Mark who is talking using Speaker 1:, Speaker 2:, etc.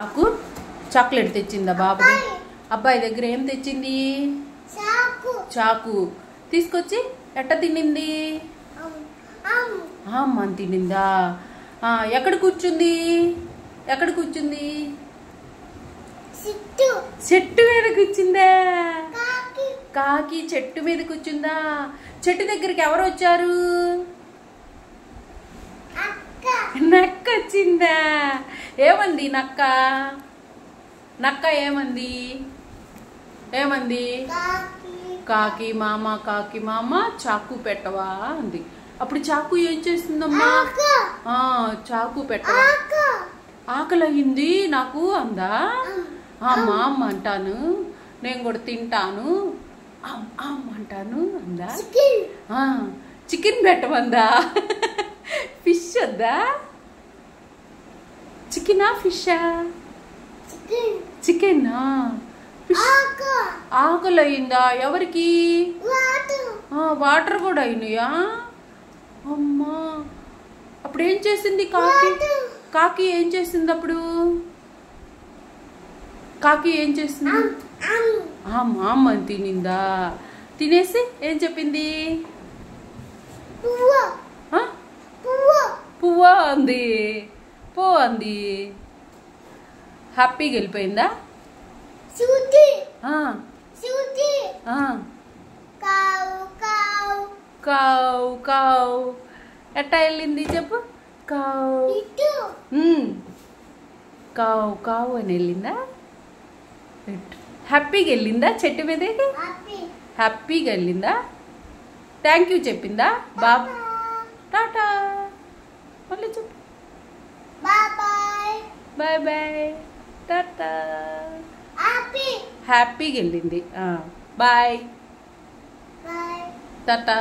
Speaker 1: నాకు చాక్లెట్ తెచ్చిందా బాబుని? అబ్బాయి దగ్గర ఏం తెచ్చింది? చాకు తీసుకొచ్చి ఎట్ట తినింది? అమ్మ తినిందా? ఎక్కడ కూర్చుంది? ఎక్కడ కూర్చుంది? చెట్టు మీద కూర్చుందా? కాకి చెట్టు మీద కూర్చుందా? చెట్టు దగ్గరికి ఎవరు వచ్చారు? నక్క వచ్చిందా? ఏమంది నక్క? నక్క ఏమంది? ఏమంది? కాకి మామ చాకు పెట్టవా అంది. అప్పుడు చాకు ఏం చేస్తుందమ్మా? చాకు పెట్టవా? ఆకలి అయింది నాకు అందా. అమ్మ అంటాను, నేను కూడా తింటాను అంటాను అందా. చికెన్ పెట్టమందా? ఫిష్ వద్దా? చికెనా ఫిషా? చికెనా ఫిష్. ఆకలి అయిందా? ఎవరికి? వాటర్ కూడా అయినాయా? అమ్మా అప్పుడు ఏం చేసింది కాకి? కాకి ఏం చేసింది అప్పుడు? కాకి ఏం చేసింది? అమ్మ తినిందా? తినేసి ఏం చెప్పింది? పువ్వా అంది. పో అంది. హ్యాపీగా వెళ్ళిపోయిందా? కావు కావు ఎట్టా వెళ్ళింది చెప్పు? కావు కావు కావు అని వెళ్ళిందా? హ్యాపీగా వెళ్ళిందా? చెట్టు మీదకి హ్యాపీగా వెళ్ళిందా? థ్యాంక్ యూ చెప్పిందా? బాబు టాటా మళ్ళీ చెప్పు. Bye bye tata. హ్యాపీగా వెళ్ళింది. బాయ్ టాటా.